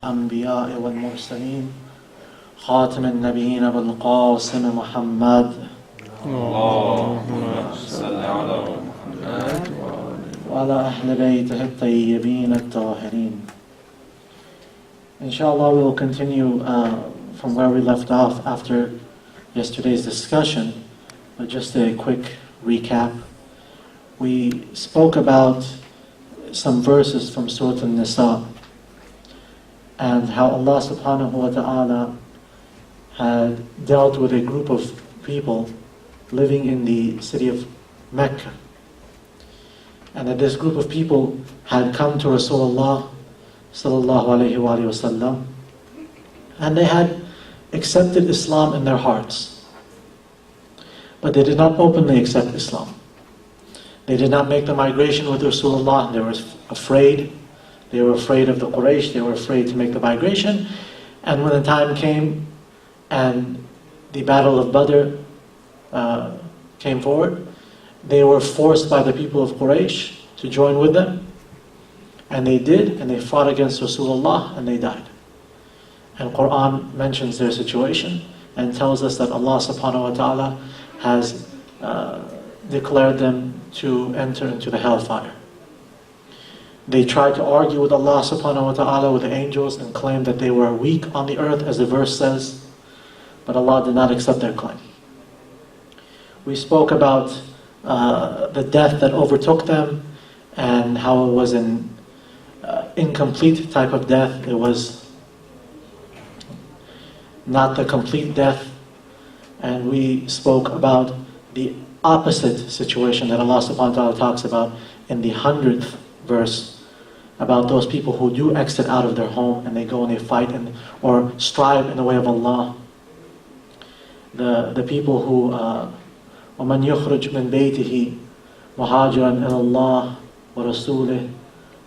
الأنبياء والمرسلين خاتم النبيين بالقاسم محمد اللهم صل على محمد وعلى أهل بيته الطيبين الطاهرين. Inshallah, we will continue from where we left off after yesterday's discussion, but just a quick recap. We spoke about some verses from Surah An-Nisa and how Allah subhanahu wa ta'ala had dealt with a group of people living in the city of Mecca, and that this group of people had come to Rasulullah sallallahu alayhi wa sallam, and they had accepted Islam in their hearts, but they did not openly accept Islam. They did not make the migration with Rasulullah. They were afraid. They were afraid of the Quraysh. They were afraid to make the migration. And when the time came and the battle of Badr came forward, they were forced by the people of Quraysh to join with them. And they did, and they fought against Rasulullah, and they died. And Quran mentions their situation and tells us that Allah subhanahu wa ta'ala has declared them to enter into the hellfire. They tried to argue with Allah subhanahu wa ta'ala, with the angels, and claimed that they were weak on the earth, as the verse says, but Allah did not accept their claim. We spoke about the death that overtook them and how it was an incomplete type of death. It was not the complete death. And we spoke about the opposite situation that Allah subhanahu wa ta'ala talks about in the 100th verse, about those people who do exit out of their home and they go and they fight or strive in the way of Allah. The people who وَمَنْ يُخْرِجْ مِنْ بَيْتِهِ مُهَاجِرًا إِلَى اللَّهِ وَرَسُولِهِ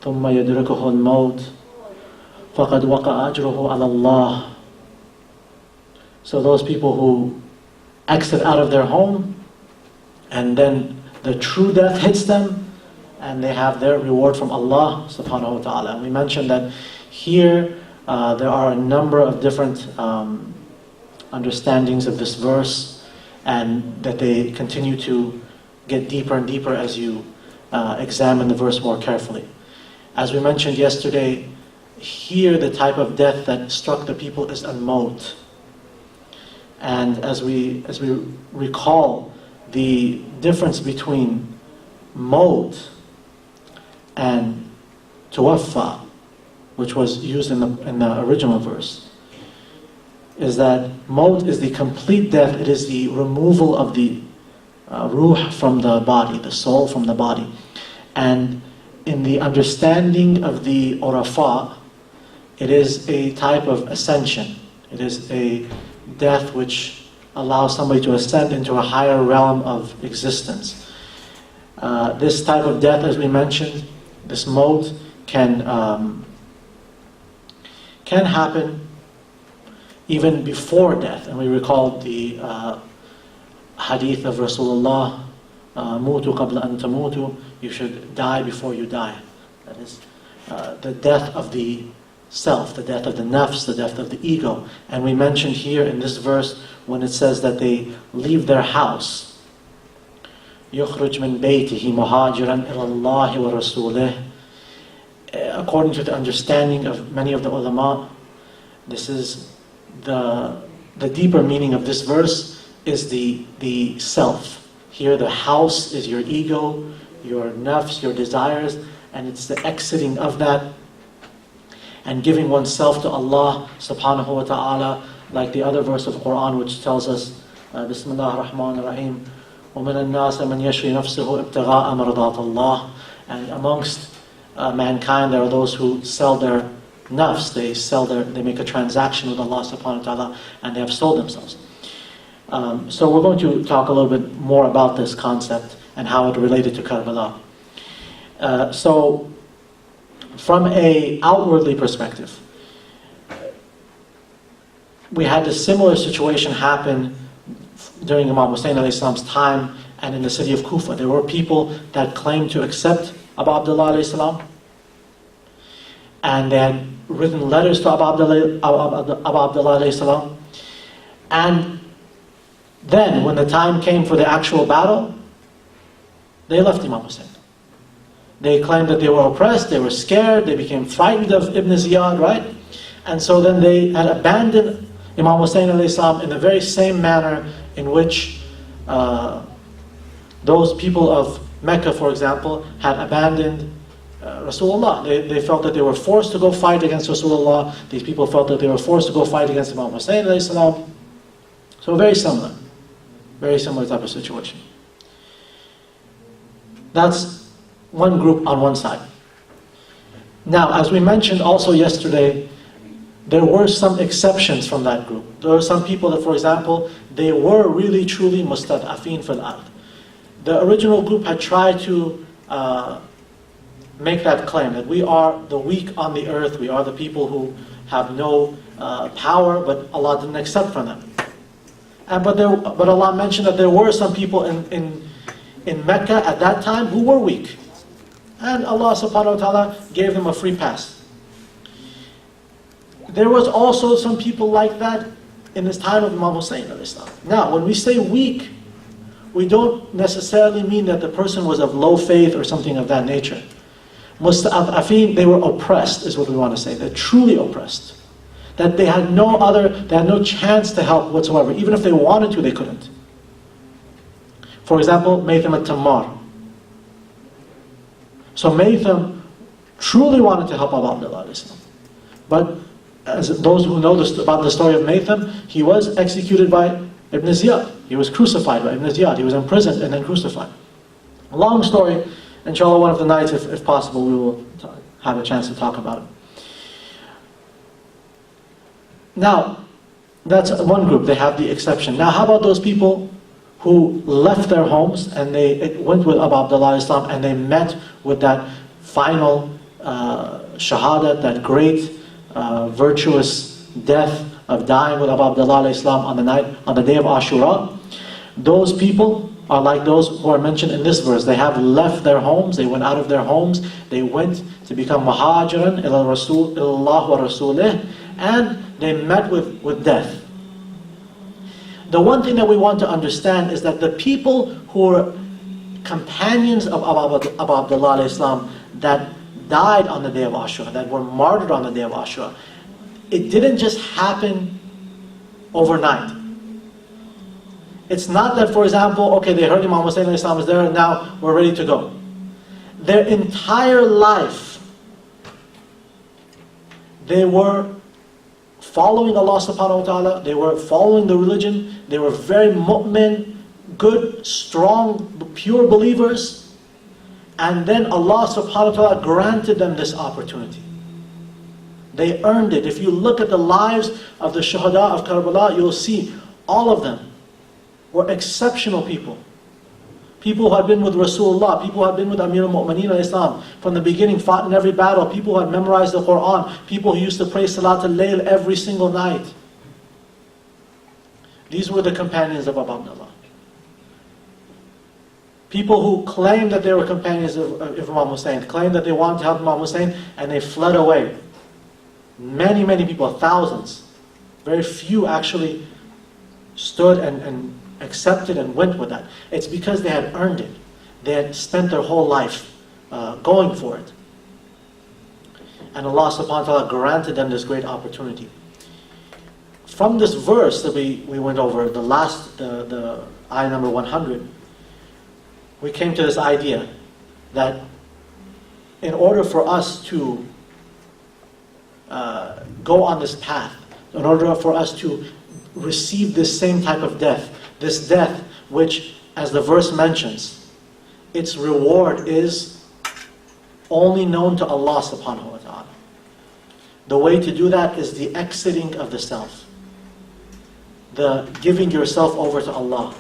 ثُمَّ يَدْرِكُهُ الْمَوْتِ فَقَدْ وَقَعَ أَجْرُهُ عَلَى اللَّهِ. So those people who exit out of their home and then the true death hits them, and they have their reward from Allah subhanahu wa ta'ala. And we mentioned that here there are a number of different understandings of this verse, and that they continue to get deeper and deeper as you examine the verse more carefully. As we mentioned yesterday, here the type of death that struck the people is al-maut. And as we recall, the difference between maut and tuwaffa, which was used in the original verse, is that maut is the complete death. It is the removal of the ruh from the body, the soul from the body. And in the understanding of the urafa, it is a type of ascension. It is a death which allows somebody to ascend into a higher realm of existence. This type of death, as we mentioned, this maut can happen even before death. And we recall the hadith of Rasulullah, mutu qabla an tamutu, you should die before you die. That is the death of the self, the death of the nafs, the death of the ego. And we mentioned here in this verse, when it says that they leave their house, يُخْرُجْ مِنْ بَيْتِهِ مُهَاجِرًا إِلَى اللَّهِ وَرَسُولِهِ. According to the understanding of many of the ulama, this is the deeper meaning of this verse is the self. Here the house is your ego, your nafs, your desires, and it's the exiting of that and giving oneself to Allah subhanahu wa ta'ala, like the other verse of Quran which tells us, Bismillah ar-Rahman ar-Rahim, وَمِنَ النَّاسِ مَنْ يَشْرِي نَفْسِهُ ابْتِغَاءَ مَرْضَاتِ اللَّهِ. And amongst mankind there are those who sell their nafs, they make a transaction with Allah subhanahu wa ta'ala, and they have sold themselves. So we're going to talk a little bit more about this concept and how it related to Karbala. So from a outwardly perspective, we had a similar situation happen during Imam Hussein alayhi salam's time and in the city of Kufa. There were people that claimed to accept Abu Abdullah alayhi salam, and they had written letters to Abu Abdullah alayhi salam. And then, when the time came for the actual battle, they left Imam Hussein. They claimed that they were oppressed, they were scared, they became frightened of Ibn Ziyad, right? And so then they had abandoned Imam Hussein alayhi salam in the very same manner in which those people of Mecca, for example, had abandoned Rasulullah. They felt that they were forced to go fight against Rasulullah. These people felt that they were forced to go fight against Imam Hussein alayhi salam. So very similar type of situation. That's one group on one side. Now, as we mentioned also yesterday, there were some exceptions from that group. There were some people that, for example, they were really truly mustad'afin fil ard. The original group had tried to make that claim, that we are the weak on the earth, we are the people who have no power, but Allah didn't accept from them. But Allah mentioned that there were some people in Mecca at that time who were weak. And Allah subhanahu wa ta'ala gave them a free pass. There was also some people like that in this time of Imam Hussein alayhi salam. Now, when we say weak, we don't necessarily mean that the person was of low faith or something of that nature. Musta'afin, they were oppressed, is what we want to say. They're truly oppressed. That they had no chance to help whatsoever. Even if they wanted to, they couldn't. For example, Maytham al-Tammar. So Maytham truly wanted to help Abu Abdullah alayhi salam. But as those who know about the story of Maytham, he was executed by Ibn Ziyad. He was crucified by Ibn Ziyad. He was imprisoned and then crucified. A long story. Inshallah, one of the nights, if possible, we will have a chance to talk about it. Now, that's one group. They have the exception. Now, how about those people who left their homes and they went with Abu Abdullah Islam and they met with that final shahadat, that great virtuous death of dying with Abu Abdullah Islam on the day of Ashura? Those people are like those who are mentioned in this verse. They have left their homes, they went out of their homes, they went to become muhajiran ila Allah wa rasulih, and they met with death. The one thing that we want to understand is that the people who were companions of Abu Abdullah Islam that died on the day of Ashura, that were martyred on the day of Ashura, it didn't just happen overnight. It's not that, for example, okay, they heard Imam Hussein Islam is there and now we're ready to go. Their entire life, they were following Allah subhanahu wa ta'ala, they were following the religion, they were very mu'min, good, strong, pure believers, and then Allah subhanahu wa ta'ala granted them this opportunity. They earned it. If you look at the lives of the shuhada of Karbala, you'll see all of them were exceptional people. People who had been with Rasulullah, people who had been with Amir al-Mu'mineen al-Islam from the beginning, fought in every battle, people who had memorized the Quran, people who used to pray Salat al-Layl every single night. These were the companions of Abu Abdullah. People who claimed that they were companions of Imam Hussein, claimed that they wanted to help Imam Hussein, and they fled away. Many, many people, thousands. Very few actually stood and accepted and went with that. It's because they had earned it. They had spent their whole life going for it. And Allah subhanahu wa ta'ala granted them this great opportunity. From this verse that we went over, the ayah number 100, we came to this idea that in order for us to go on this path, in order for us to receive this same type of death, this death which, as the verse mentions, its reward is only known to Allah subhanahu wa ta'ala. The way to do that is the exiting of the self, the giving yourself over to Allah,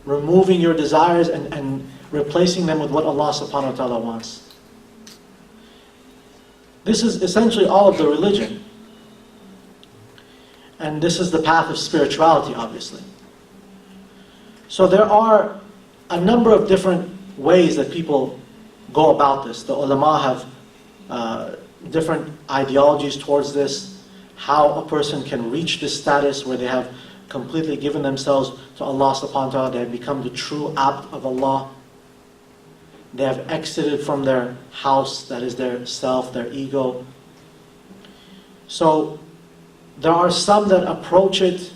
removing your desires and replacing them with what Allah subhanahu wa ta'ala wants. This is essentially all of the religion. And this is the path of spirituality, obviously. So there are a number of different ways that people go about this. The ulama have different ideologies towards this, how a person can reach this status where they have completely given themselves to Allah subhanahu wa ta'ala, they have become the true abd of Allah. They have exited from their house, that is their self, their ego. So there are some that approach it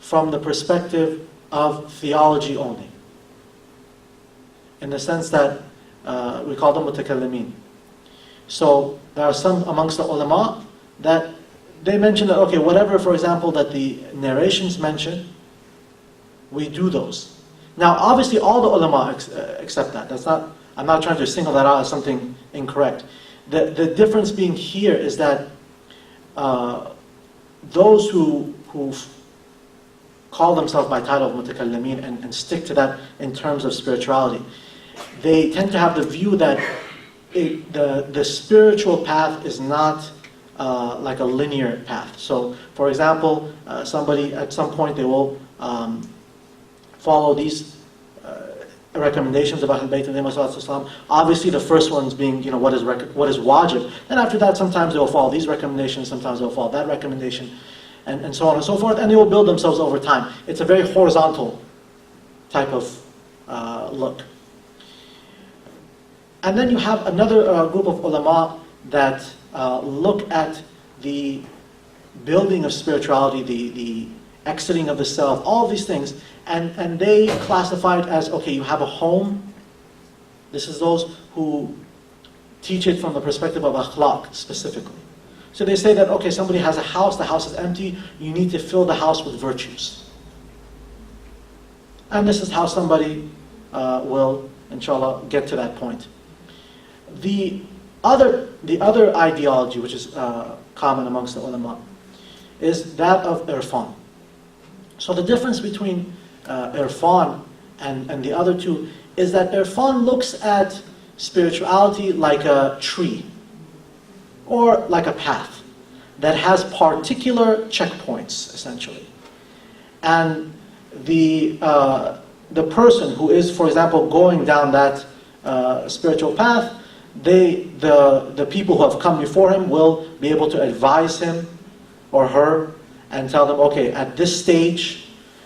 from the perspective of theology only, in the sense that we call them mutakallimin. So there are some amongst the ulama that they mention that, okay, whatever, for example, that the narrations mention, we do those. Now, obviously, all the ulama accept that. That's not. I'm not trying to single that out as something incorrect. The difference being here is that those who call themselves by title of mutakallimin and stick to that in terms of spirituality, they tend to have the view that the spiritual path is not like a linear path. So, for example, somebody at some point they will follow these recommendations about Ahl Bayt and obviously the first ones being, what is wajib. Then after that, sometimes they will follow these recommendations, sometimes they will follow that recommendation, and so on and so forth, and they will build themselves over time. It's a very horizontal type of look. And then you have another group of ulama that look at the building of spirituality, the exiting of the self, all of these things, and they classify it as, okay, you have a home. This is those who teach it from the perspective of akhlaq specifically. So they say that, okay, somebody has a house, the house is empty, you need to fill the house with virtues. And this is how somebody will, inshallah, get to that point. The other ideology, which is common amongst the ulama, is that of irfan. So the difference between irfan and the other two is that irfan looks at spirituality like a tree or like a path that has particular checkpoints, essentially. And the person who is, for example, going down that spiritual path, the people who have come before him will be able to advise him or her and tell them, okay, at this stage,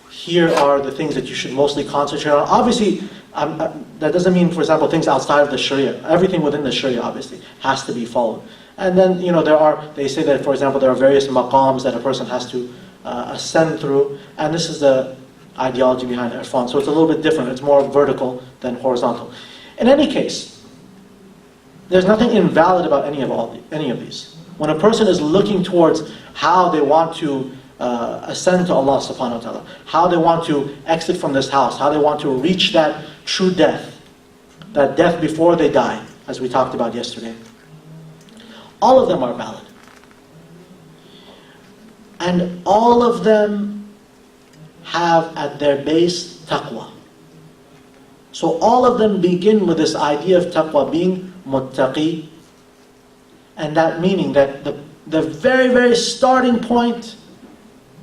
here are the things that you should mostly concentrate on. Obviously, that doesn't mean, for example, things outside of the Sharia. Everything within the Sharia, obviously, has to be followed. And then, they say that, for example, there are various maqams that a person has to ascend through, and this is the ideology behind irfan. So it's a little bit different. It's more vertical than horizontal. In any case, there's nothing invalid about any of these. When a person is looking towards how they want to ascend to Allah subhanahu wa ta'ala, how they want to exit from this house, how they want to reach that true death, that death before they die, as we talked about yesterday, all of them are valid. And all of them have at their base taqwa. So all of them begin with this idea of taqwa, being muttaqi, and that meaning that the very, very starting point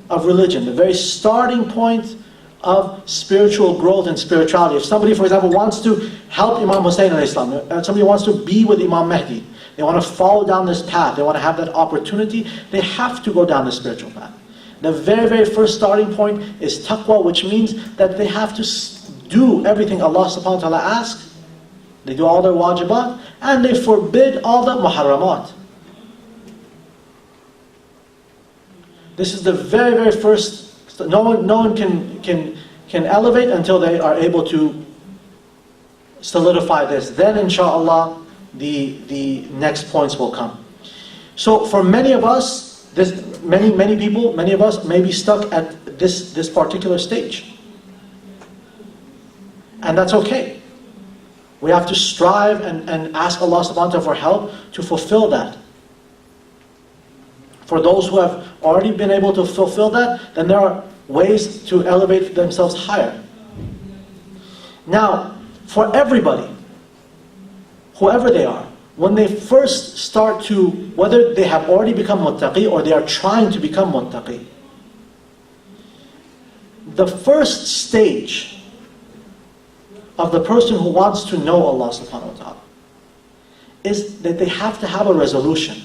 of religion, the very starting point of spiritual growth and spirituality. If somebody, for example, wants to help Imam Hussein alayhi salam, somebody wants to be with Imam Mahdi, they want to follow down this path, they want to have that opportunity, they have to go down the spiritual path. The very, very first starting point is taqwa, which means that they have to do everything Allah subhanahu wa ta'ala asks. They do all their wajibat, and they forbid all the muharramat. This is the very, very first. No one can elevate until they are able to solidify this. Then, inshallah, the next points will come. So, for many of us, many people, many of us may be stuck at this particular stage, and that's okay. We have to strive and ask Allah subhanahu wa ta'ala for help to fulfill that. For those who have already been able to fulfill that, then there are ways to elevate themselves higher. Now, for everybody, whoever they are, when they first start to, whether they have already become muttaqi or they are trying to become muttaqi, the first stage of the person who wants to know Allah subhanahu wa ta'ala is that they have to have a resolution.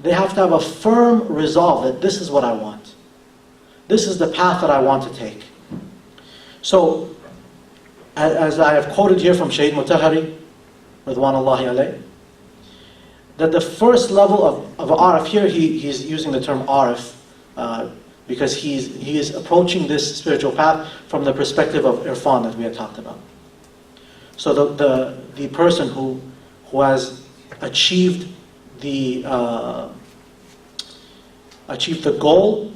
They have to have a firm resolve that this is what I want. This is the path that I want to take. So, as I have quoted here from Shaykh Mutahari, Ridwanullahi alayh, that the first level of Arif, here he's using the term Arif, because he is approaching this spiritual path from the perspective of Irfan that we had talked about. So the person who has achieved the goal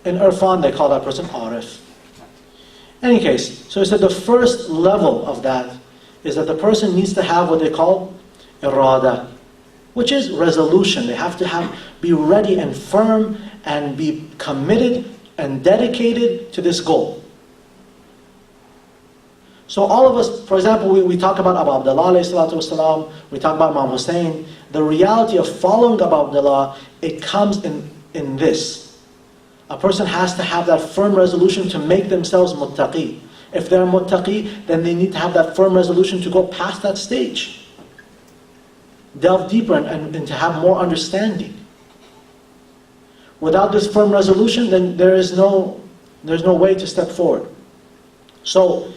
in Irfan, they call that person Arif. In any case, so he said the first level of that is that the person needs to have what they call irada, which is resolution. They have to be ready and firm and be committed and dedicated to this goal. So all of us, for example, we talk about Abu Abdullah alayhi salatu wasalam, we talk about Imam Hussein. The reality of following Abu Abdullah, it comes in this. A person has to have that firm resolution to make themselves muttaqi. If they're muttaqi, then they need to have that firm resolution to go past that stage. Delve deeper and to have more understanding. Without this firm resolution, then there's no way to step forward. So,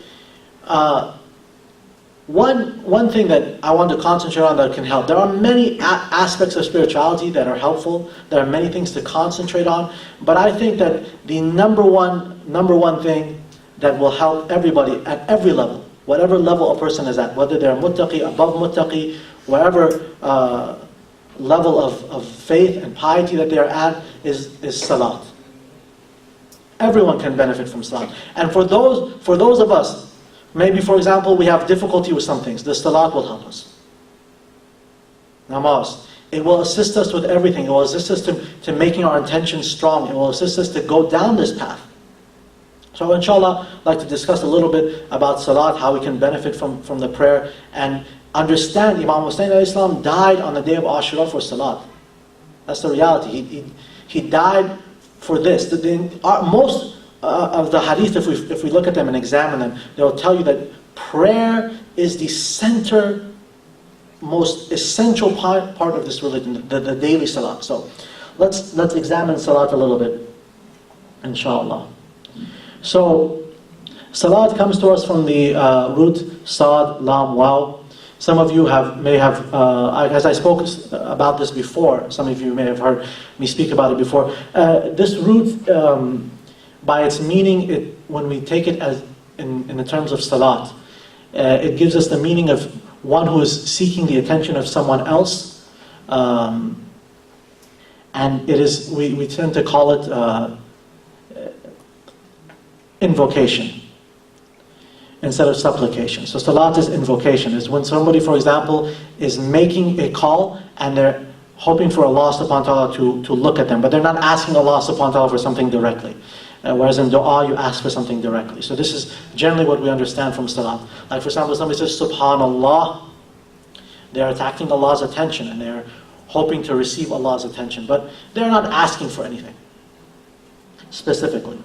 one thing that I want to concentrate on that can help. There are many aspects of spirituality that are helpful. There are many things to concentrate on. But I think that the number one thing that will help everybody at every level, whatever level a person is at, whether they're muttaqi, above muttaqi, wherever level of faith and piety that they are at, is salat. Everyone can benefit from salat. And for those of us, maybe for example we have difficulty with some things, the salat will help us. Namaz. It will assist us with everything. It will assist us to making our intentions strong. It will assist us to go down this path. So inshallah, I'd like to discuss a little bit about salat, how we can benefit from the prayer, and understand Imam Hussein alayhi salam died on the day of Ashura for salat. That's the reality. He died for this. Most of the hadith, if we look at them and examine them, they'll tell you that prayer is the center, most essential part of this religion, the daily salat. So let's examine salat a little bit, inshallah. So salat comes to us from the root sad, lam, waw. Some of you may have, as I spoke about this before, some of you may have heard me speak about it before. This root, by its meaning, when we take it as in the terms of salat, it gives us the meaning of one who is seeking the attention of someone else, and it is we tend to call it invocation instead of supplication. So salat is invocation. It's when somebody, for example, is making a call and they're hoping for Allah subhanahu wa ta'ala to look at them, but they're not asking Allah subhanahu wa ta'ala for something directly. Whereas in dua, you ask for something directly. So this is generally what we understand from salat. Like for example, somebody says, Subhanallah, they're attracting Allah's attention and they're hoping to receive Allah's attention, but they're not asking for anything specifically.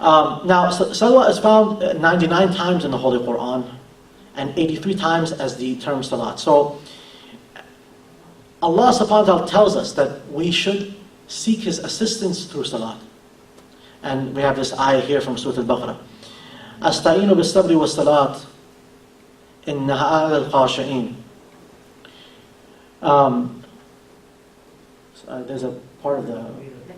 Now, salawat is found 99 times in the Holy Quran and 83 times as the term salat. So Allah subhanahu wa ta'ala tells us that we should seek His assistance through salat. And we have this ayah here from Surah Al-Baqarah. Asta'inu bis-sabri was-salat innaha al-khashi'in. There's a part of the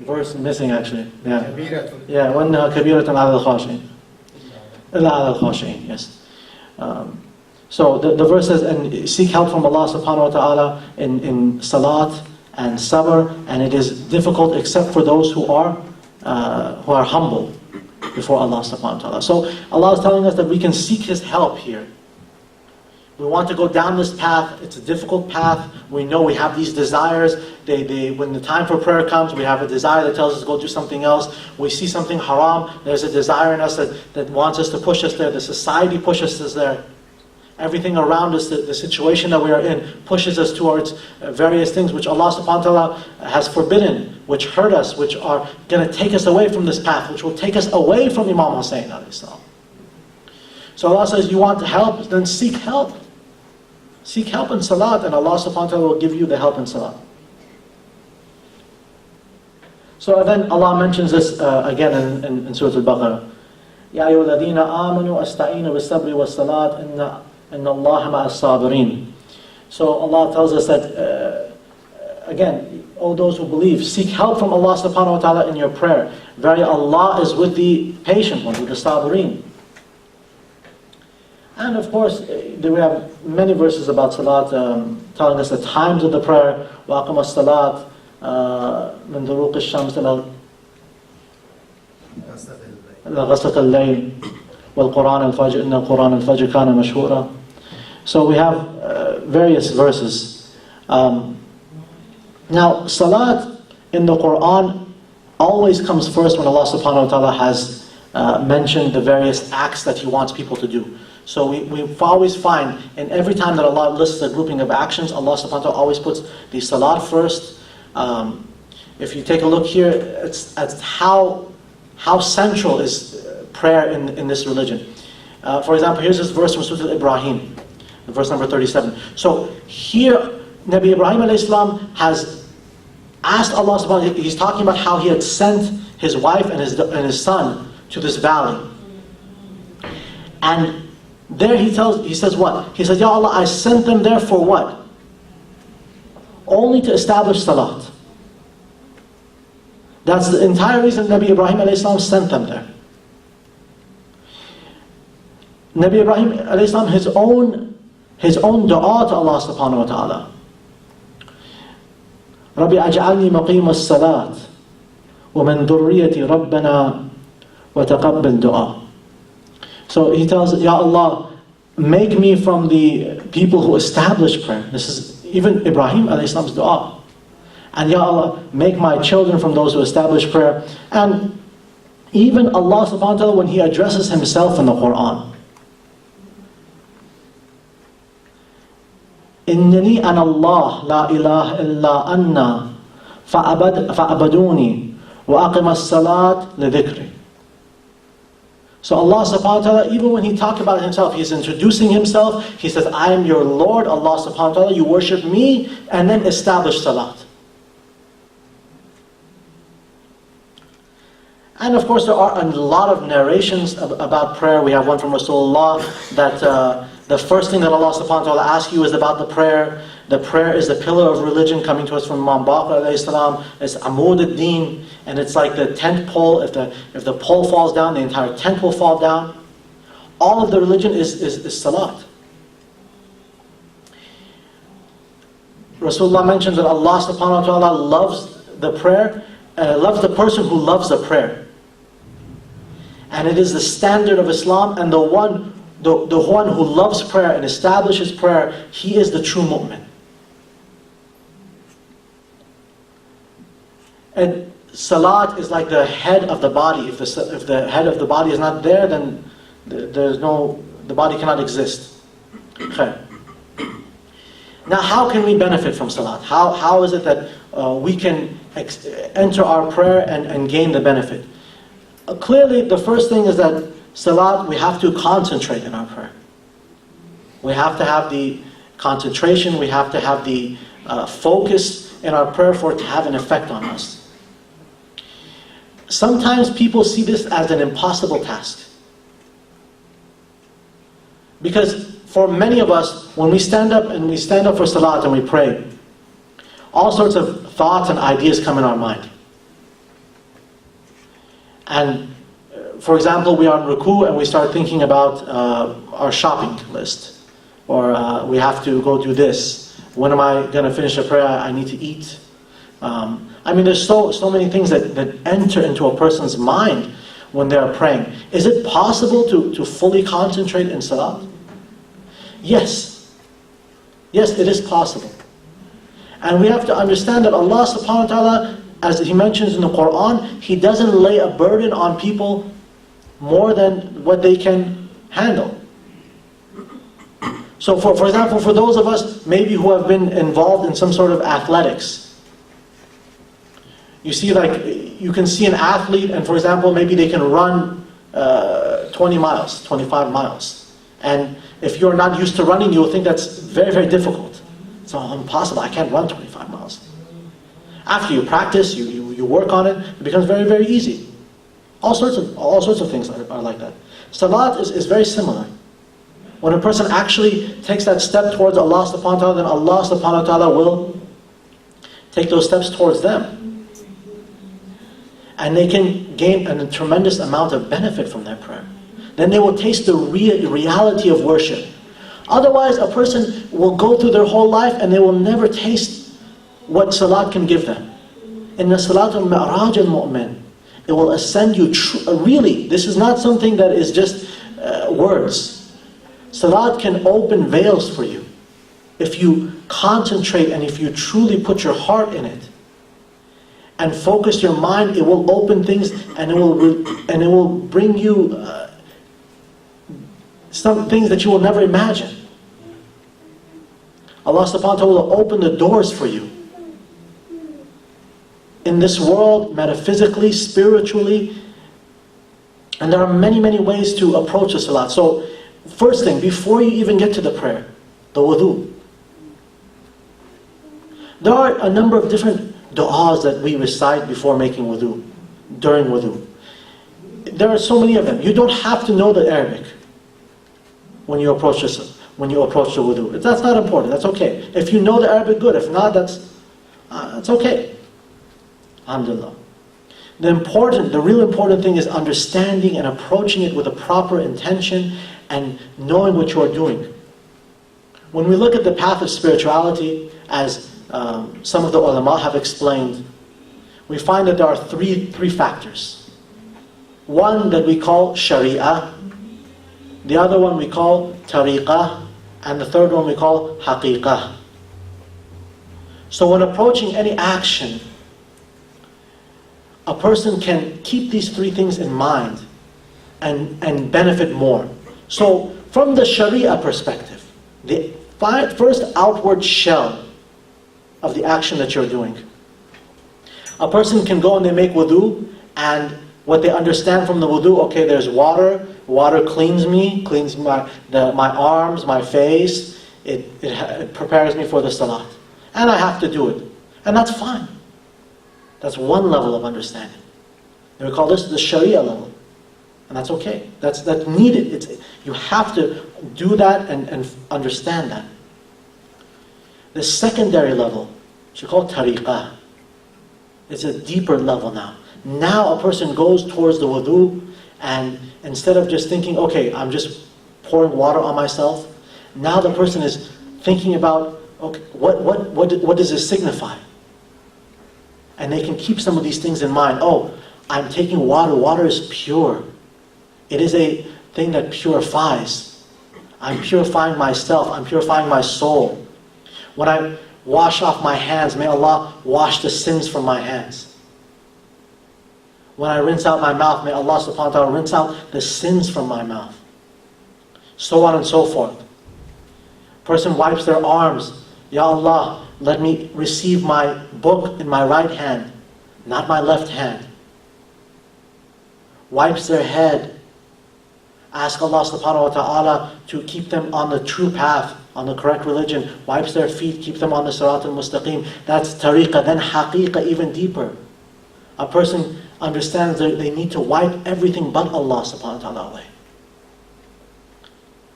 verse missing actually. Yeah. وَإِنَّهَا كَبِيرَةٌ عَلَى الْخَاشِعِينَ إِلَّا عَلَى الْخَاشِعِينَ. Yes. So the verse says, and seek help from Allah subhanahu wa ta'ala in salat and sabr, and it is difficult except for those who are humble before Allah subhanahu wa ta'ala. So Allah is telling us that we can seek His help here. We want to go down this path. It's a difficult path. We know we have these desires. When the time for prayer comes, we have a desire that tells us to go do something else. We see something haram. There's a desire in us that wants us to push us there. The society pushes us there. Everything around us, the situation that we are in, pushes us towards various things which Allah subhanahu wa ta'ala has forbidden, which hurt us, which are going to take us away from this path, which will take us away from Imam Hussein alayhi salam. So Allah says, you want help? Then seek help. Seek help in salat, and Allah subhanahu wa ta'ala will give you the help in salat. So then Allah mentions this again in Surah Al-Baqarah. يَا أَيُّهَا الَّذِينَ آمَنُوا أَسْتَعِينُوا بِالصَّبْرِ وَالصَّلَاةِ إِنَّ اللَّهَ مَعَ الصَّابِرِينَ. So Allah tells us that, again, all those who believe, seek help from Allah subhanahu wa ta'ala in your prayer. Verily Allah is with the patient ones, with the sabirin. And of course, we have many verses about salat telling us the times of the prayer. وَأَقِمَ الصَّلَاةِ مِنْ دُرُوقِ الشَّمْسِ إِلَى غَسَقِ اللَّيْلِ وَالْقُرْآنِ الْفَجْرِ إِنَّ الْقُرْآنَ الْفَجْرِ كَانَ مَشْهُورًا. So we have various verses. Now, salat in the Quran always comes first when Allah subhanahu wa ta'ala has mentioned the various acts that He wants people to do. So we always find, in every time that Allah lists a grouping of actions, Allah subhanahu wa ta'ala always puts the salat first. If you take a look here, it's how central is prayer in this religion. For example, here's this verse from Surah Ibrahim, verse number 37. So here, Nabi Ibrahim alayhi salam has asked Allah subhanahu wa ta'ala, he's talking about how he had sent his wife and his son to this valley. And there he says what? He says, Ya Allah, I sent them there for what? Only to establish salat. That's the entire reason Nabi Ibrahim alayhi salam sent them there. Nabi Ibrahim alayhi salam, his own dua to Allah subhanahu wa ta'ala. Rabbi aj'alni maqim as-salat wa min dhurriyyati rabbana wa taqabbal du'a. So he tells, Ya Allah, make me from the people who establish prayer. This is even Ibrahim alayhi salam's dua. And Ya Allah, make my children from those who establish prayer. And even Allah subhanahu wa ta'ala, when He addresses Himself in the Quran, إِنَّنِي أَنَا اللَّهُ لَا إِلَهَ إِلَّا أَنَّا فَأَبَدُونِي وَأَقِمَ الصَّلَاةِ لِذِكْرِي. So Allah subhanahu wa ta'ala, even when He talked about Himself, He's introducing Himself. He says, I am your Lord, Allah subhanahu wa ta'ala, you worship me, and then establish salat. And of course there are a lot of narrations about prayer. We have one from Rasulullah that the first thing that Allah subhanahu wa ta'ala asks you is about the prayer. The prayer is the pillar of religion, coming to us from Imam Baqir alayhi salam. It's Amud ad-Din, and it's like the tent pole. If the pole falls down, the entire tent will fall down. All of the religion is salat. Rasulullah mentions that Allah subhanahu wa ta'ala loves the prayer, loves the person who loves the prayer. And it is the standard of Islam, and the one who loves prayer and establishes prayer, he is the true mu'min. And salat is like the head of the body. If the head of the body is not there, then the body cannot exist. Okay. Now, how can we benefit from salat? How is it that we can enter our prayer and gain the benefit? Clearly, the first thing is that salat, we have to concentrate in our prayer. We have to have the concentration, we have to have the focus in our prayer for it to have an effect on us. Sometimes people see this as an impossible task. Because for many of us, when we stand up for salat and we pray, all sorts of thoughts and ideas come in our mind. And for example, we are in ruku and we start thinking about our shopping list. Or we have to go do this. When am I going to finish a prayer? I need to eat. There's so many things that enter into a person's mind when they are praying. Is it possible to fully concentrate in salat? Yes. Yes, it is possible. And we have to understand that Allah subhanahu wa ta'ala, as He mentions in the Quran, He doesn't lay a burden on people more than what they can handle. So for example, for those of us maybe who have been involved in some sort of athletics, you can see an athlete, and for example, maybe they can run 20 miles, 25 miles. And if you're not used to running, you'll think that's very, very difficult. It's impossible. I can't run 25 miles. After you practice, you work on it, it becomes very, very easy. All sorts of things are like that. Salat is very similar. When a person actually takes that step towards Allah subhanahu wa ta'ala, then Allah subhanahu wa ta'ala will take those steps towards them. And they can gain a tremendous amount of benefit from their prayer. Then they will taste the reality of worship. Otherwise, a person will go through their whole life and they will never taste what salat can give them. In the salat al-mi'raj al-mu'min, it will ascend you really. This is not something that is just words. Salat can open veils for you. If you concentrate and if you truly put your heart in it and focus your mind, it will open things and it will bring you some things that you will never imagine. Allah subhanahu wa ta'ala will open the doors for you. In this world, metaphysically, spiritually, and there are many, many ways to approach the salat. So, first thing, before you even get to the prayer, the wudu. There are a number of different du'as that we recite before making wudu, during wudu. There are so many of them. You don't have to know the Arabic when you approach the wudu. That's not important. That's okay. If you know the Arabic, good. If not, that's okay. Alhamdulillah. The real important thing is understanding and approaching it with a proper intention and knowing what you are doing. When we look at the path of spirituality, as some of the ulama have explained, we find that there are three factors. One that we call sharia, the other one we call tariqah, and the third one we call haqiqah. So when approaching any action, a person can keep these three things in mind and benefit more. So from the Sharia perspective, the first outward shell of the action that you're doing, a person can go and they make wudu, and what they understand from the wudu, okay, there's water cleans me, cleans my arms, my face, it prepares me for the salat. And I have to do it. And that's fine. That's one level of understanding. And we call this the Sharia level. And that's okay. That's needed. You have to do that and understand that. The secondary level, which we call tariqah, it's a deeper level now. Now a person goes towards the wudu, and instead of just thinking, okay, I'm just pouring water on myself, now the person is thinking about, okay, what does this signify? And they can keep some of these things in mind. Oh, I'm taking water. Water is pure. It is a thing that purifies. I'm purifying myself. I'm purifying my soul. When I wash off my hands, may Allah wash the sins from my hands. When I rinse out my mouth, may Allah subhanahu wa ta'ala rinse out the sins from my mouth. So on and so forth. Person wipes their arms. Ya Allah, let me receive my book in my right hand, not my left hand. Wipes their head. Ask Allah subhanahu wa ta'ala to keep them on the true path, on the correct religion. Wipes their feet, keep them on the sirat al-mustaqim. That's tariqah. Then haqiqah, even deeper. A person understands that they need to wipe everything but Allah subhanahu wa ta'ala away.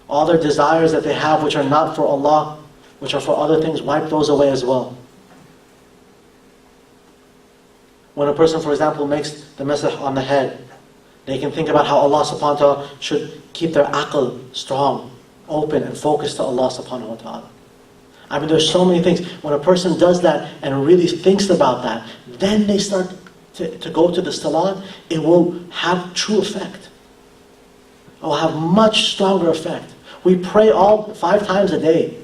All their desires that they have which are not for Allah, which are for other things, wipe those away as well. When a person, for example, makes the masah on the head, they can think about how Allah subhanahu wa ta'ala should keep their aql strong, open and focused to Allah subhanahu wa ta'ala. I mean, there's so many things. When a person does that and really thinks about that, then they start to go to the salat, it will have true effect. It will have much stronger effect. We pray all 5 times a day.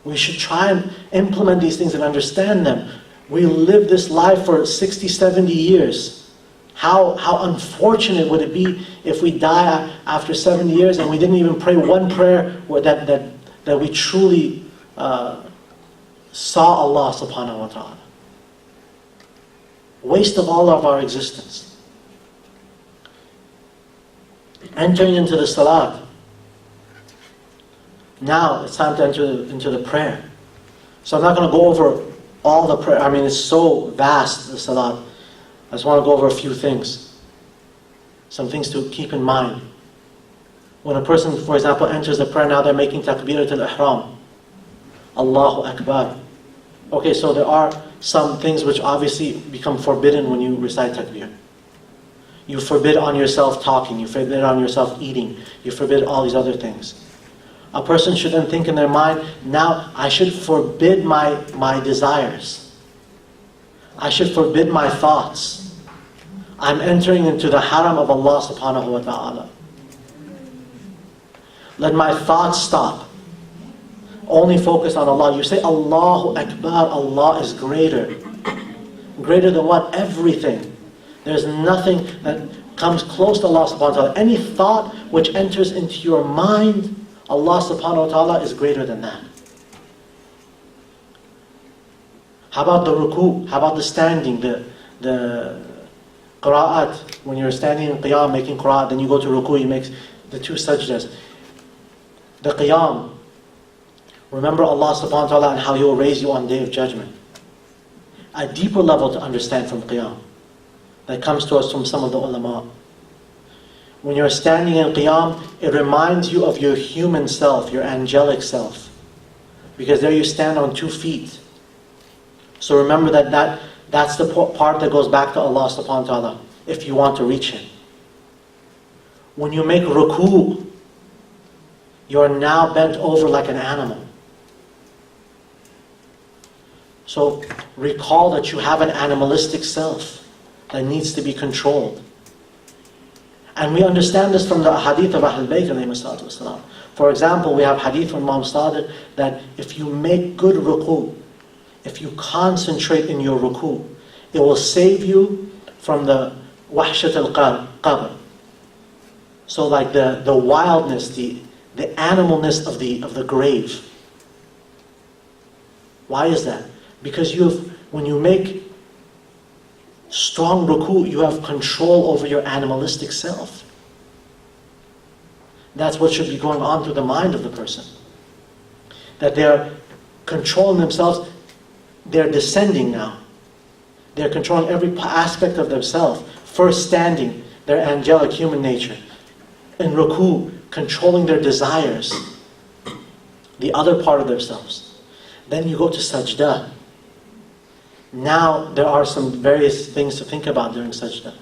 We should try and implement these things and understand them. We live this life for 60, 70 years. How unfortunate would it be if we die after 70 years and we didn't even pray one prayer that we truly saw Allah subhanahu wa ta'ala. Waste of all of our existence. Entering into the salat, Now it's time to enter into the prayer. So I'm not going to go over all the prayer. I mean, it's so vast, the salat. I just want to go over a few things. Some things to keep in mind. When a person, for example, enters the prayer, now they're making takbirat al-ihram. Allahu Akbar. Okay, so there are some things which obviously become forbidden when you recite takbir. You forbid on yourself talking, you forbid on yourself eating, you forbid all these other things. A person should then think in their mind, now I should forbid my desires. I should forbid my thoughts. I'm entering into the haram of Allah subhanahu wa ta'ala. Let my thoughts stop. Only focus on Allah. You say Allahu Akbar, Allah is greater. Greater than what? Everything. There's nothing that comes close to Allah subhanahu wa ta'ala. Any thought which enters into your mind, Allah subhanahu wa ta'ala is greater than that. How about the ruku? How about the standing? The qira'at. When you're standing in qiyam making qira'at, then you go to ruku, you make the two sajdas. The qiyam. Remember Allah subhanahu wa ta'ala and how He will raise you on the Day of Judgment. A deeper level to understand from qiyam that comes to us from some of the ulama. When you're standing in qiyam, it reminds you of your human self, your angelic self. Because there you stand on 2 feet. So remember that's the part that goes back to Allah subhanahu wa ta'ala, if you want to reach Him. When you make ruku, you're now bent over like an animal. So recall that you have an animalistic self that needs to be controlled. And we understand this from the hadith of Ahlul Bayt alayhi salatu wasalam. For example, we have hadith from Imam Sadiq that if you make good ruku, if you concentrate in your ruku, it will save you from the wahshat al-qabr. So like the wildness, the animalness of the grave. Why is that? Because when you make strong ruku, you have control over your animalistic self. That's what should be going on through the mind of the person. That they're controlling themselves, they're descending now. They're controlling every aspect of themselves. First standing, their angelic human nature. In ruku, controlling their desires, the other part of themselves. Then you go to sajda. Now there are some various things to think about during sajda.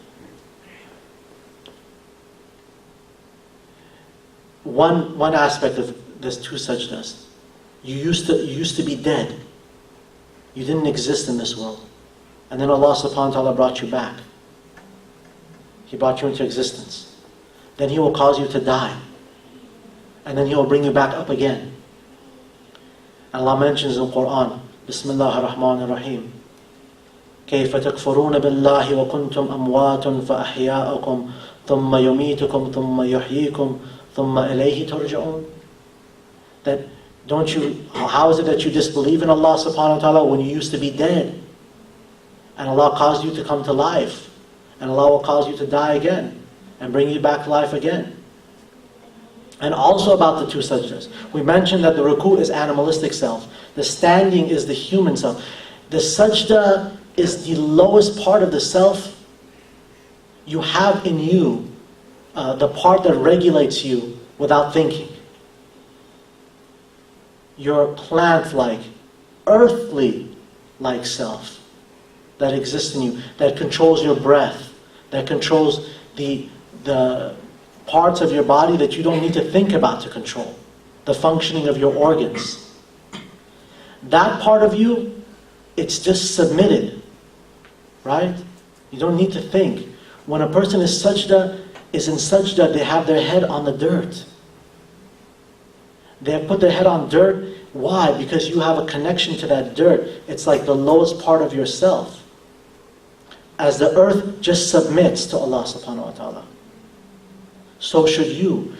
One aspect of this 2 sajdas, you used to be dead. You didn't exist in this world. And then Allah subhanahu wa ta'ala brought you back. He brought you into existence. Then He will cause you to die. And then He will bring you back up again. And Allah mentions in the Quran, Bismillah ar-Rahman ar-Rahim. كيف تكفرون بالله وكنتم أموات فأحياءكم ثم يميتكم ثم يحييكم ثم إليه ترجعون. That how is it that you disbelieve in Allah subhanahu wa ta'ala when you used to be dead? And Allah caused you to come to life. And Allah will cause you to die again and bring you back to life again. And also about the 2 sajdas. We mentioned that the ruku is animalistic self. The standing is the human self. The sajda is the lowest part of the self. You have in you the part that regulates you without thinking. Your plant-like, earthly-like self that exists in you, that controls your breath, that controls the parts of your body that you don't need to think about to control, the functioning of your organs. That part of you, it's just submitted, right? You don't need to think. When a person is in sajda, they have their head on the dirt. They have put their head on dirt. Why? Because you have a connection to that dirt. It's like the lowest part of yourself. As the earth just submits to Allah subhanahu wa ta'ala, so should you.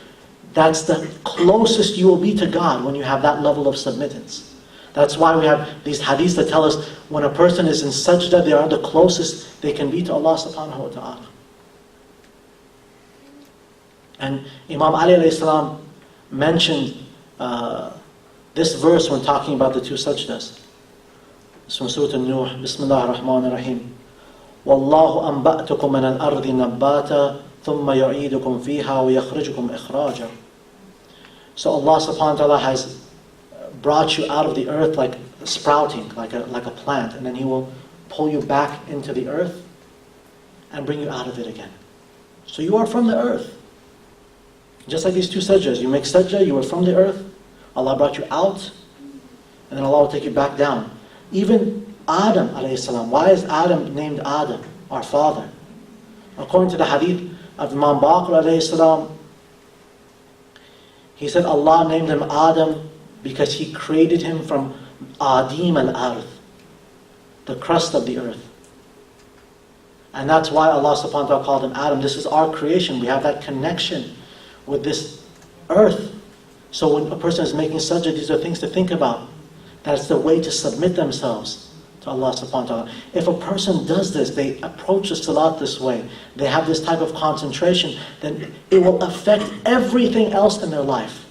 That's the closest you will be to God when you have that level of submittance. That's why we have these hadiths that tell us when a person is in sajda, they are the closest they can be to Allah subhanahu wa ta'ala. And Imam Ali alayhi salam mentioned this verse when talking about the two sajdas. It's from Surah An-Nuh. Bismillah ar-Rahman ar-Rahim. وَاللَّهُ أَنْبَأْتُكُم مِّنَ الْأَرْضِ نَبَّاتًا ثُمَّ يُعِيدُكُم فِيهَا وَيَخْرِجُكُم إِخْرَاجًا. So Allah subhanahu wa ta'ala has brought you out of the earth like sprouting, like a plant, and then He will pull you back into the earth and bring you out of it again. So you are from the earth. Just like these two sajdas. You make sajda, you were from the earth, Allah brought you out, and then Allah will take you back down. Even Adam alayhi salam. Why is Adam named Adam, our father? According to the hadith of Imam Baqir alayhi salam, he said Allah named him Adam because He created him from Adim al-Ard, the crust of the earth. And that's why Allah subhanahu wa ta'ala called him Adam. This is our creation. We have that connection with this earth. So when a person is making sajda, these are things to think about. That's the way to submit themselves to Allah subhanahu wa ta'ala. If a person does this, they approach the salat this way, they have this type of concentration, then it will affect everything else in their life.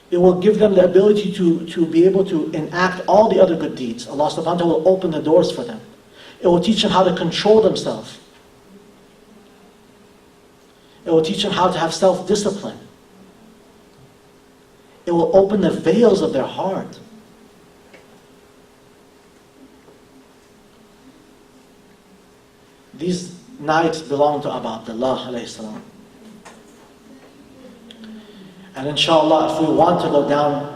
It will give them the ability to be able to enact all the other good deeds. Allah subhanahu wa ta'ala will open the doors for them. It will teach them how to control themselves. It will teach them how to have self-discipline. It will open the veils of their heart. These nights belong to Abu Abdullah alayhi salam. And inshallah, if we want to go down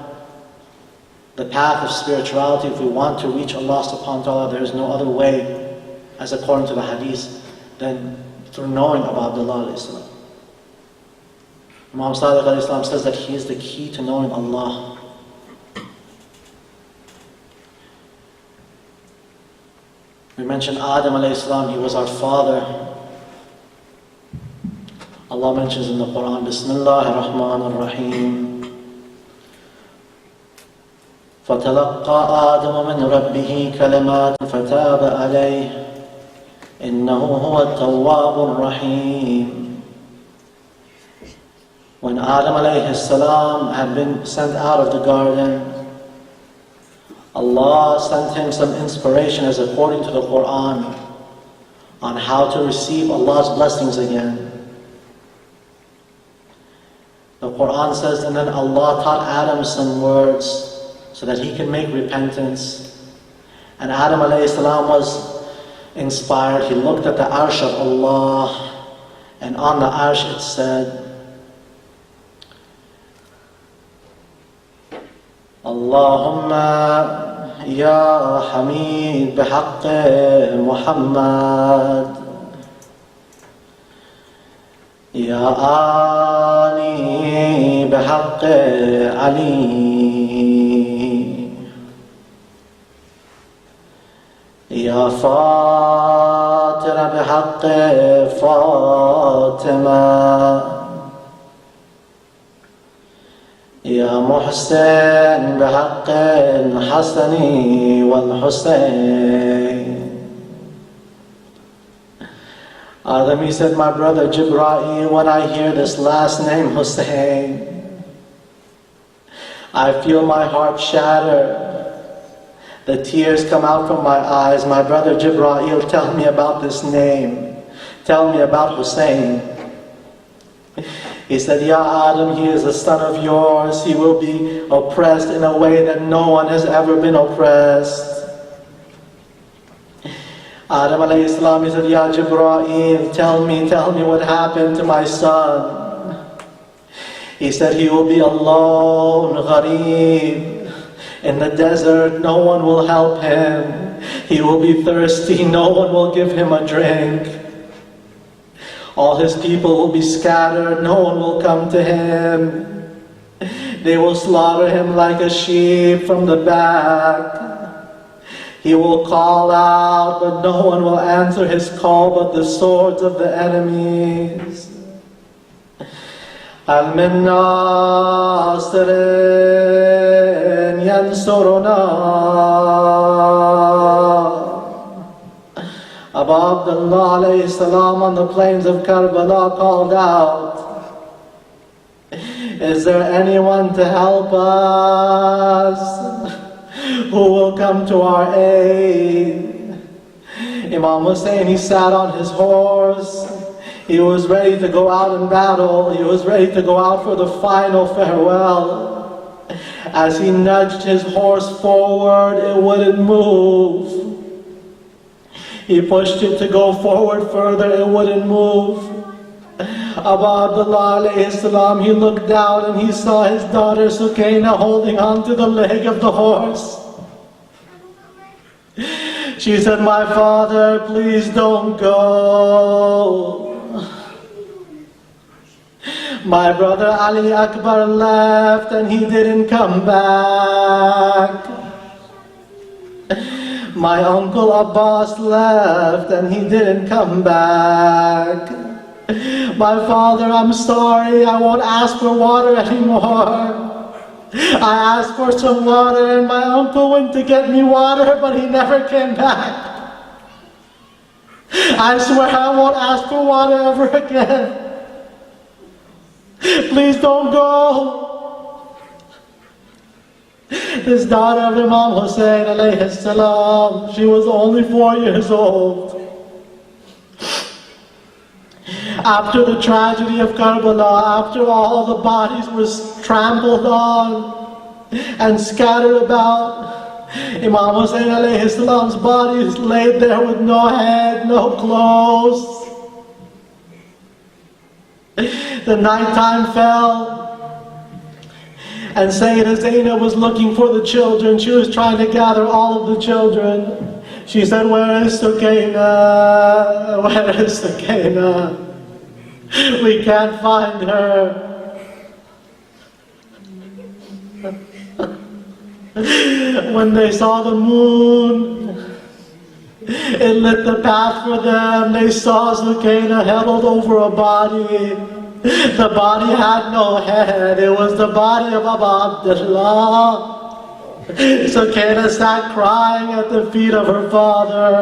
the path of spirituality, if we want to reach Allah subhanahu wa ta'ala, there is no other way, as according to the hadith, than through knowing Abu Abdullah alayhi salam. Imam Sadiq alayhi salam says that he is the key to knowing Allah. We mentioned Adam alayhi salam, he was our father. Allah mentions in the Quran, Bismillah ar-Rahman ar-Rahim. فَتَلَقَّى آدَمُ مِنْ رَبِّهِ كَلِمَاتٍ فَتَابَ عَلَيْهِ إِنَّهُ هُوَ التَّوَّابُ الرَّحِيمُ. When Adam alayhi salam had been sent out of the garden, Allah sent him some inspiration, as according to the Quran, on how to receive Allah's blessings again. The Quran says, and then Allah taught Adam some words so that he can make repentance. And Adam alayhi salam was inspired. He looked at the arsh of Allah, and on the arsh it said, Allahumma ya Hamid bihaqqi Muhammad Ya Ali bihaqqi Ali Ya Fatira bihaqqi Fatima Ya Muhsin bihaqqi al-Hasani wal-Husayn. Then he said, my brother Jibreel, when I hear this last name, Hussein, I feel my heart shatter. The tears come out from my eyes. My brother Jibreel, tell me about this name. Tell me about Hussein. He said, Ya Adam, he is a son of yours. He will be oppressed in a way that no one has ever been oppressed. Adam alayhi salam, he said, Ya Jibreel, tell me what happened to my son. He said, he will be alone, ghareeb, in the desert. No one will help him. He will be thirsty. No one will give him a drink. All his people will be scattered. No one will come to him. They will slaughter him like a sheep from the back. He will call out, but no one will answer his call but the swords of the enemies. Hal min nasirin yansuruna. Abu Abdullah alayhi salam on the plains of Karbala called out. Is there anyone to help us? Who will come to our aid? Imam Hussein, he sat on his horse. He was ready to go out in battle. He was ready to go out for the final farewell. As he nudged his horse forward, it wouldn't move. He pushed it to go forward further, it wouldn't move. Abu Abdullah alayhi salam, he looked down and he saw his daughter Sukaina holding on to the leg of the horse. She said, "My father, please don't go." My brother Ali Akbar left and he didn't come back. My uncle Abbas left and he didn't come back. My father, I'm sorry, I won't ask for water anymore. I asked for some water and my uncle went to get me water, but he never came back. I swear I won't ask for water ever again. Please don't go. This daughter of Imam Hussein alayhi salam, she was only 4 years old. After the tragedy of Karbala, after all the bodies were trampled on and scattered about, Imam Hussein alayhi salam's body is laid there with no head, no clothes. The nighttime fell, and Sayyidah Zainab was looking for the children. She was trying to gather all of the children. She said, "Where is Sukaina? Where is Sukaina? We can't find her." When they saw the moon, it lit the path for them. They saw Sukaina held over a body. The body had no head. It was the body of Abu Abdullah. Sukaina sat crying at the feet of her father.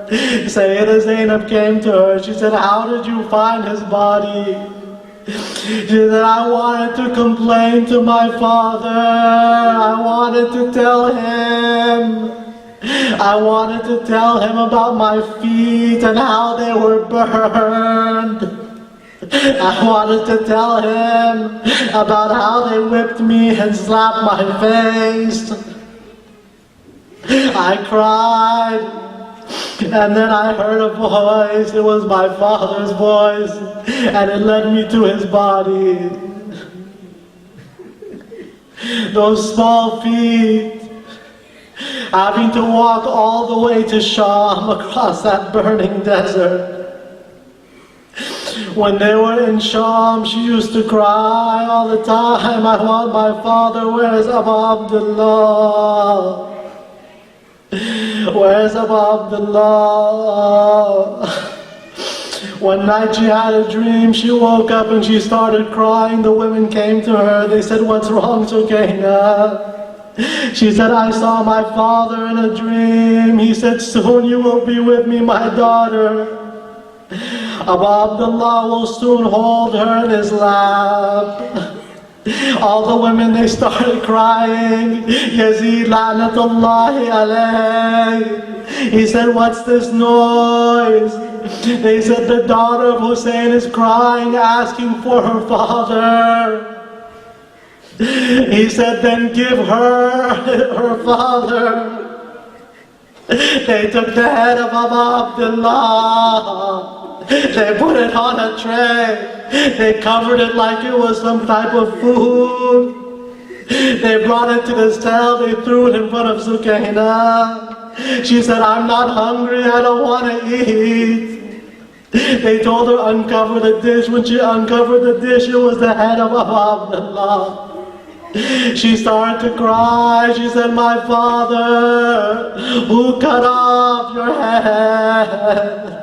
Sayyidah Zainab came to her. She said, "How did you find his body?" She said, "I wanted to complain to my father. I wanted to tell him. I wanted to tell him about my feet and how they were burned. I wanted to tell him about how they whipped me and slapped my face. I cried, and then I heard a voice. It was my father's voice, and it led me to his body. Those small feet, having to walk all the way to Sham across that burning desert. When they were in Sham, she used to cry all the time, "I want my father. Where's Abu Abdullah? Where's Abu Abdullah?" One night she had a dream. She woke up and she started crying. The women came to her. They said, "What's wrong, Sukaina?" She said, "I saw my father in a dream. He said, 'Soon you will be with me, my daughter. Abu Abdullah will soon hold her in his lap.'" All the women, they started crying. Yazid la'natullahi alayh. He said, "What's this noise?" They said, "The daughter of Hussein is crying, asking for her father." He said, "Then give her her father." They took the head of Abu Abdullah. They put it on a tray. They covered it like it was some type of food. They brought it to the cell. They threw it in front of Sukaina. She said, "I'm not hungry. I don't want to eat." They told her, "Uncover the dish." When she uncovered the dish, it was the head of Abu Abdullah. She started to cry. She said, "My father, who cut off your head?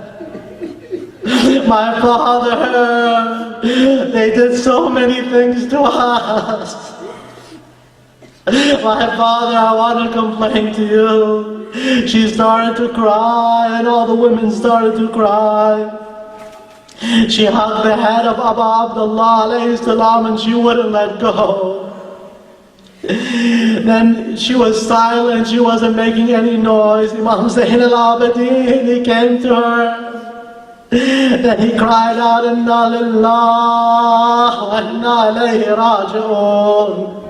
My father, they did so many things to us. My father, I want to complain to you." She started to cry, and all the women started to cry. She hugged the head of Abu Abdullah alayhi salam and she wouldn't let go. Then she was silent, she wasn't making any noise. Imam Zayn al-Abidin, he came to her. Then he cried out, Inna lillah wa inna ilayhi raji'un.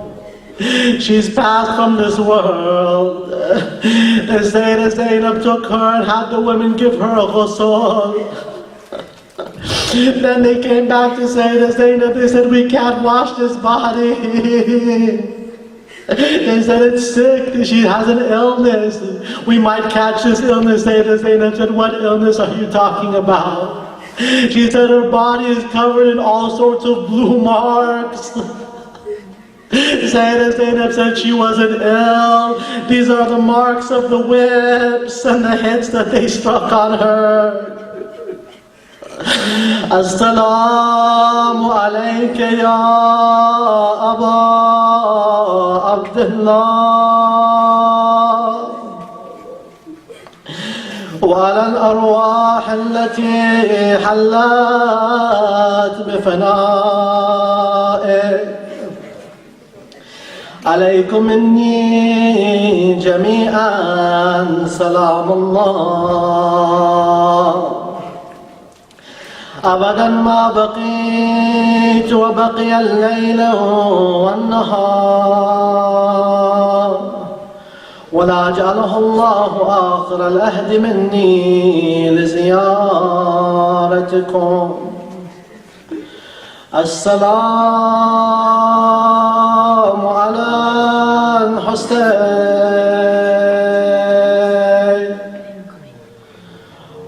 She's passed from this world. The Sayyidah Zainab took her and had the women give her a ghusl. Then they came back to Sayyidah Zainab, they said, we can't wash this body. They said it's sick, she has an illness. We might catch this illness. Sayyidah Zainab said, what illness are you talking about? She said her body is covered in all sorts of blue marks. Sayyidah Zainab said she wasn't ill. These are the marks of the whips and the hits that they struck on her. As-salamu alayka ya Aba Abdullah wa ala al-arwah allati hallat bifana'ik alaykum minni jami'an salam Allah أبدا ما بقيت وبقي الليل والنهار ولا جعله الله آخر العهد مني لزيارتكم السلام على الحسين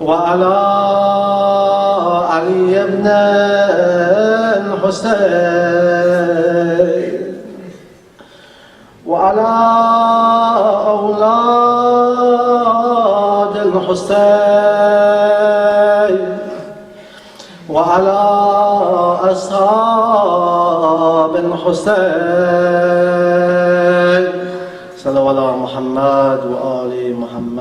وعلى علي بن الحسين وعلى أولاد الحسين وعلى أصحاب الحسين صلى الله على محمد وآل محمد.